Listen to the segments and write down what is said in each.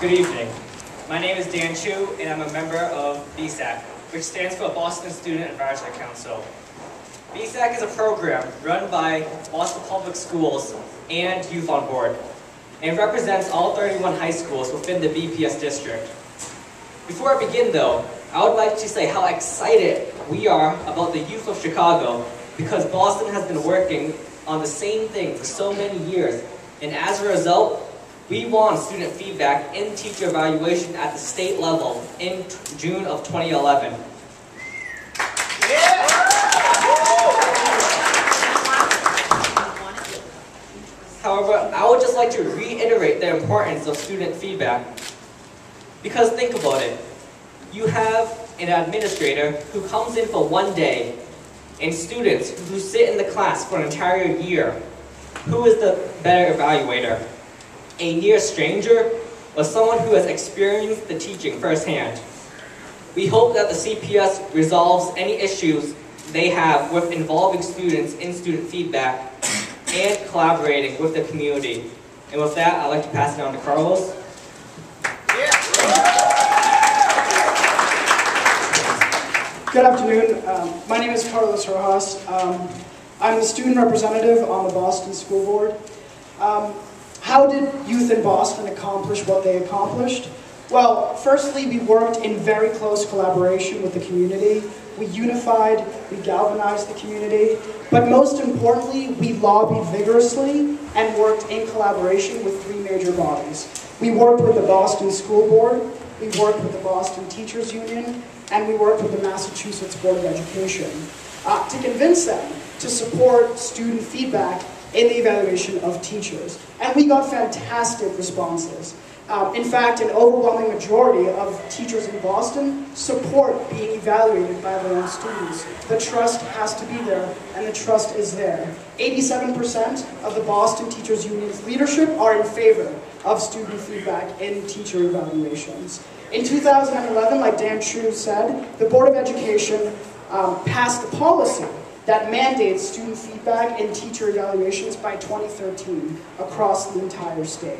Good evening. My name is Dan Chu, and I'm a member of BSAC, which stands for Boston Student Advisory Council. BSAC is a program run by Boston Public Schools and Youth on Board, and represents all 31 high schools within the BPS district. Before I begin though, I would like to say how excited we are about the youth of Chicago, because Boston has been working on the same thing for so many years, and as a result, we won student feedback in teacher evaluation at the state level in June of 2011. Yeah. However, I would just like to reiterate the importance of student feedback. Because think about it. You have an administrator who comes in for one day, and students who sit in the class for an entire year. Who is the better evaluator? A near stranger, or someone who has experienced the teaching firsthand? We hope that the CPS resolves any issues they have with involving students in student feedback and collaborating with the community. And with that, I'd like to pass it on to Carlos. Good afternoon. My name is Carlos Rojas. I'm the student representative on the Boston School Board. How did youth in Boston accomplish what they accomplished? Well, firstly, we worked in very close collaboration with the community. We unified, we galvanized the community, but most importantly, we lobbied vigorously and worked in collaboration with three major bodies. We worked with the Boston School Board, we worked with the Boston Teachers Union, and we worked with the Massachusetts Board of Education to convince them to support student feedback in the evaluation of teachers. And we got fantastic responses. In fact, an overwhelming majority of teachers in Boston support being evaluated by their own students. The trust has to be there, and the trust is there. 87% of the Boston Teachers Union's leadership are in favor of student feedback in teacher evaluations. In 2011, like Dan Chu said, the Board of Education passed a policy that mandates student feedback in teacher evaluations by 2013 across the entire state.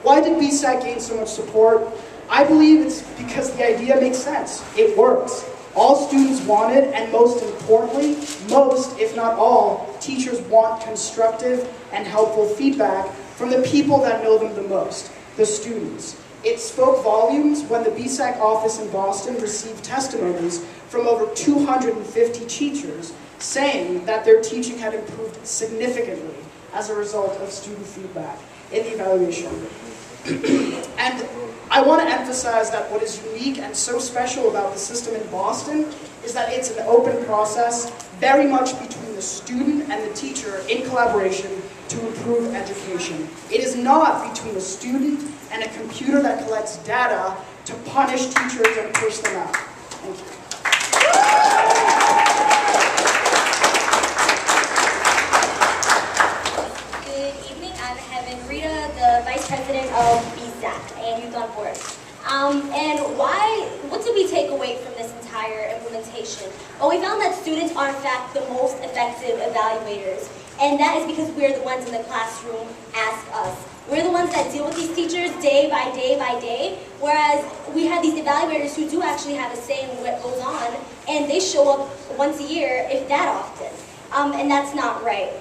Why did BSAC gain so much support? I believe it's because the idea makes sense. It works. All students wanted, and most importantly, most, if not all, teachers want constructive and helpful feedback from the people that know them the most, the students. It spoke volumes when the BSAC office in Boston received testimonies from over 250 teachers saying that their teaching had improved significantly as a result of student feedback in the evaluation. And I want to emphasize that what is unique and so special about the system in Boston is that it's an open process, very much between the student and the teacher in collaboration to improve education. It is not between a student and a computer that collects data to punish teachers and push them out. Thank you. Good evening, I'm Heaven Reda, the Vice President of BSAC and Youth on Board. What did we take away from this entire implementation? Well, we found that students are in fact the most effective evaluators, and that is because we're the ones in the classroom ask us. We're the ones that deal with these teachers day by day by day, whereas we have these evaluators who do actually have a say in what goes on, and they show up once a year, if that often, and that's not right.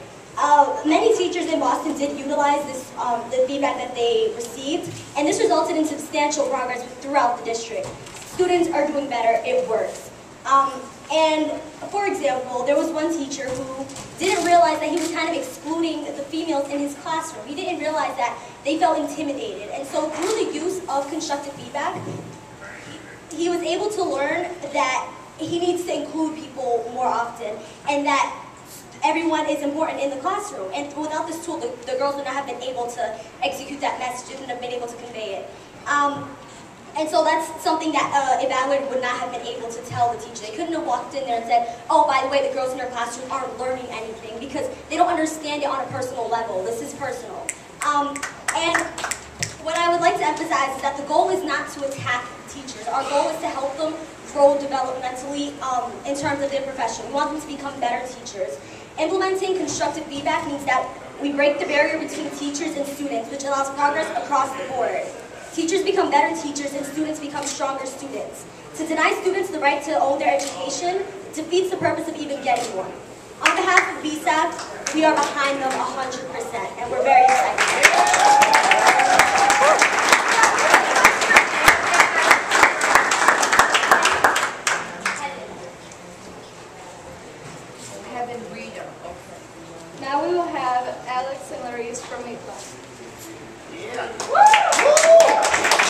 Many teachers in Boston did utilize this, the feedback that they received, and this resulted in substantial progress throughout the district. Students are doing better, it works. And for example, there was one teacher who didn't realize that he was kind of excluding the females in his classroom. He didn't realize that they felt intimidated. And so through the use of constructive feedback, he was able to learn that he needs to include people more often, and that everyone is important in the classroom. And without this tool, the girls would not have been able to execute that message, wouldn't have been able to convey it. And so that's something that evaluator would not have been able to tell the teacher. They couldn't have walked in there and said, oh, by the way, the girls in their classroom aren't learning anything, because they don't understand it on a personal level. This is personal. And what I would like to emphasize is that the goal is not to attack teachers. Our goal is to help them grow developmentally in terms of their profession. We want them to become better teachers. Implementing constructive feedback means that we break the barrier between teachers and students, which allows progress across the board. Teachers become better teachers and students become stronger students. To deny students the right to own their education defeats the purpose of even getting one. On behalf of BSAC, we are behind them 100%, and we're very excited. Heaven Reda. Now we will have Alex and Larissa from my class. Woo!